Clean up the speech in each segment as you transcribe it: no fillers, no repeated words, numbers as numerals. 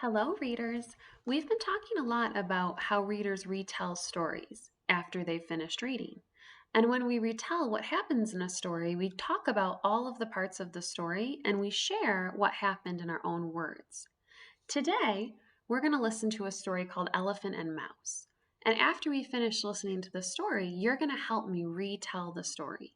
Hello, readers. We've been talking a lot about how readers retell stories after they've finished reading. And when we retell what happens in a story, we talk about all of the parts of the story and we share what happened in our own words. Today, we're going to listen to a story called Elephant and Mouse. And after we finish listening to the story, you're going to help me retell the story.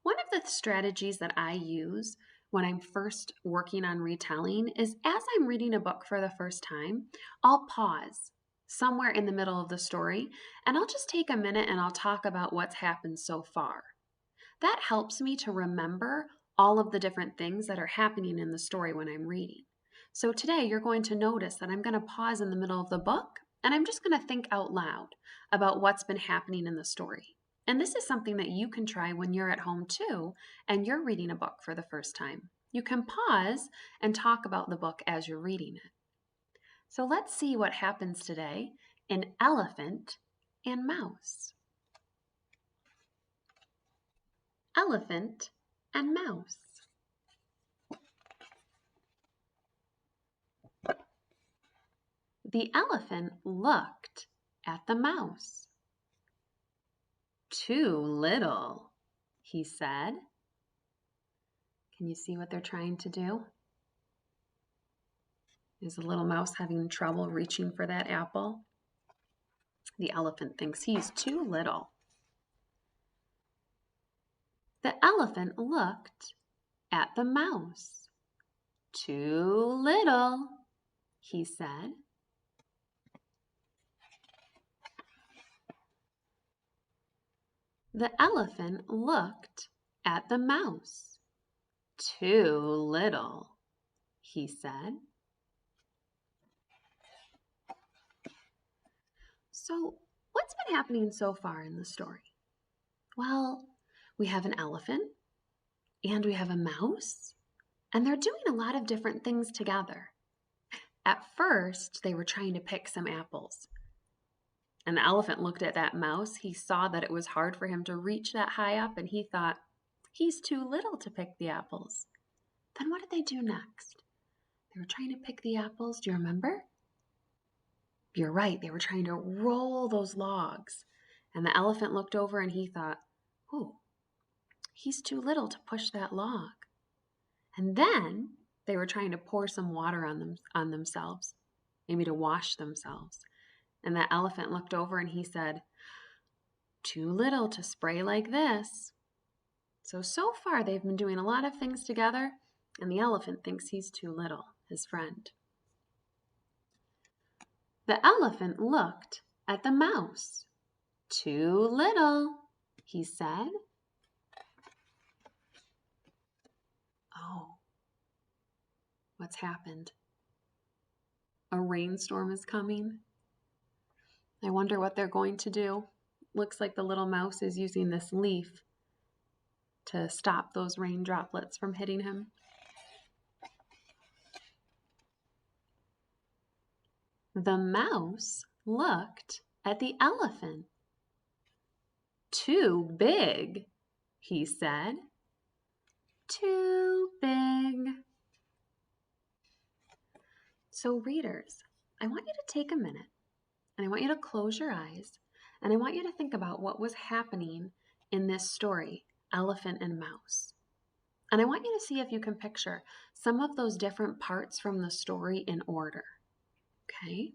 One of the strategies that I use when I'm first working on retelling is as I'm reading a book for the first time, I'll pause somewhere in the middle of the story and I'll just take a minute and I'll talk about what's happened so far. That helps me to remember all of the different things that are happening in the story when I'm reading. So today you're going to notice that I'm going to pause in the middle of the book and I'm just going to think out loud about what's been happening in the story. And this is something that you can try when you're at home too and you're reading a book for the first time. You can pause and talk about the book as you're reading it. So let's see what happens today in Elephant and Mouse. Elephant and Mouse. The elephant looked at the mouse. Too little, he said. Can you see what they're trying to do? Is the little mouse having trouble reaching for that apple? The elephant thinks he's too little. The elephant looked at the mouse. Too little, he said. The elephant looked at the mouse. Too little, he said. So, what's been happening so far in the story? Well, we have an elephant and we have a mouse, and they're doing a lot of different things together. At first, they were trying to pick some apples. And the elephant looked at that mouse. He saw that it was hard for him to reach that high up, and he thought, he's too little to pick the apples. Then what did they do next? They were trying to pick the apples. Do you remember? You're right. They were trying to roll those logs. And the elephant looked over and he thought, oh, he's too little to push that log. And then they were trying to pour some water on themselves, maybe to wash themselves. And that elephant looked over and he said, too little to spray like this. So far they've been doing a lot of things together, and the elephant thinks he's too little, his friend. The elephant looked at the mouse. Too little, he said. Oh, what's happened? A rainstorm is coming. I wonder what they're going to do. Looks like the little mouse is using this leaf to stop those rain droplets from hitting him. The mouse looked at the elephant. Too big, he said. Too big. So readers, I want you to take a minute and I want you to close your eyes and I want you to think about what was happening in this story, Elephant and Mouse. And I want you to see if you can picture some of those different parts from the story in order. Okay?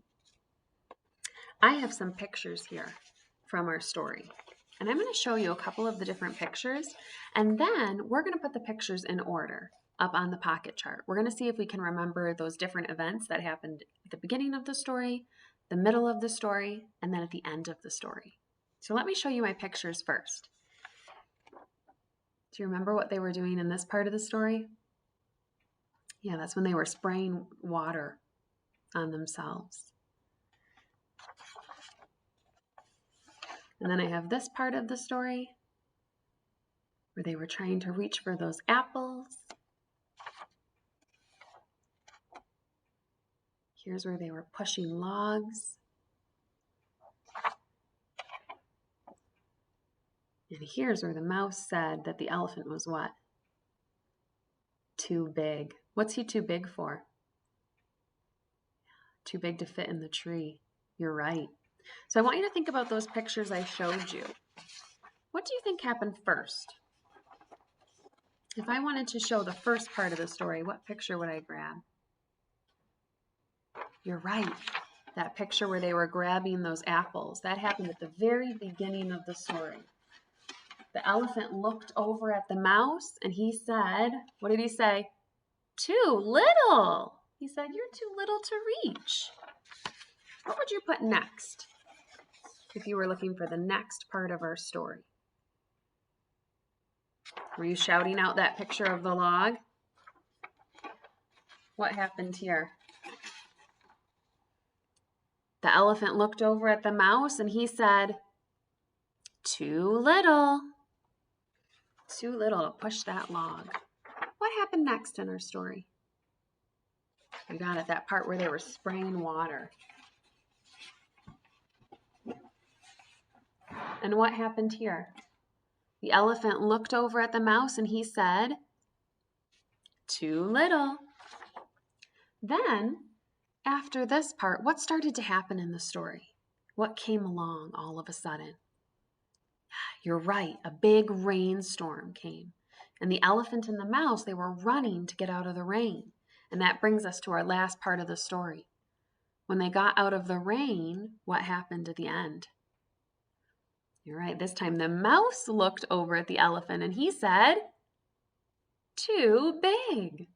I have some pictures here from our story. And I'm going to show you a couple of the different pictures. And then we're going to put the pictures in order up on the pocket chart. We're going to see if we can remember those different events that happened at the beginning of the story, the middle of the story, and then at the end of the story. So let me show you my pictures first. Do you remember what they were doing in this part of the story? Yeah, that's when they were spraying water on themselves. And then I have this part of the story where they were trying to reach for those apples. Here's where they were pushing logs. And here's where the mouse said that the elephant was what? Too big. What's he too big for? Too big to fit in the tree. You're right. So I want you to think about those pictures I showed you. What do you think happened first? If I wanted to show the first part of the story, what picture would I grab? You're right. That picture where they were grabbing those apples, that happened at the very beginning of the story. The elephant looked over at the mouse and he said, what did he say? Too little. He said, you're too little to reach. What would you put next if you were looking for the next part of our story? Were you shouting out that picture of the log? What happened here? The elephant looked over at the mouse and he said, too little. Too little to push that log. What happened next in our story? You got it, that part where they were spraying water. And what happened here? The elephant looked over at the mouse and he said, too little. Then, after this part, what started to happen in the story? What came along all of a sudden? You're right, a big rainstorm came. And the elephant and the mouse, they were running to get out of the rain. And that brings us to our last part of the story. When they got out of the rain, what happened at the end? You're right, this time the mouse looked over at the elephant and he said, too big.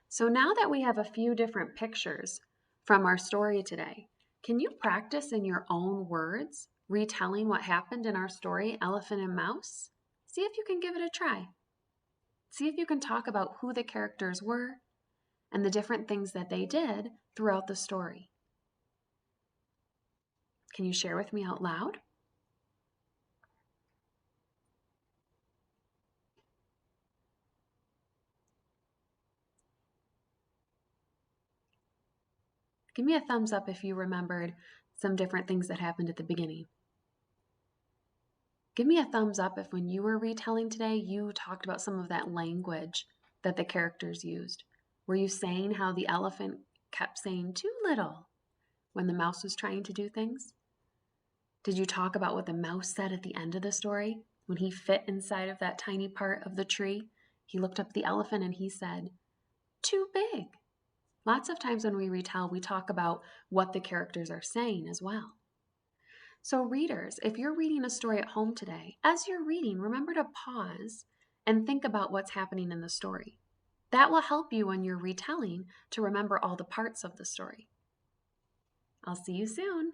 So now that we have a few different pictures from our story today, can you practice in your own words retelling what happened in our story, Elephant and Mouse? See if you can give it a try. See if you can talk about who the characters were and the different things that they did throughout the story. Can you share with me out loud? Give me a thumbs up if you remembered some different things that happened at the beginning. Give me a thumbs up if when you were retelling today, you talked about some of that language that the characters used. Were you saying how the elephant kept saying too little when the mouse was trying to do things? Did you talk about what the mouse said at the end of the story? When he fit inside of that tiny part of the tree, he looked up at the elephant and he said, too big. Lots of times when we retell, we talk about what the characters are saying as well. So readers, if you're reading a story at home today, as you're reading, remember to pause and think about what's happening in the story. That will help you when you're retelling to remember all the parts of the story. I'll see you soon.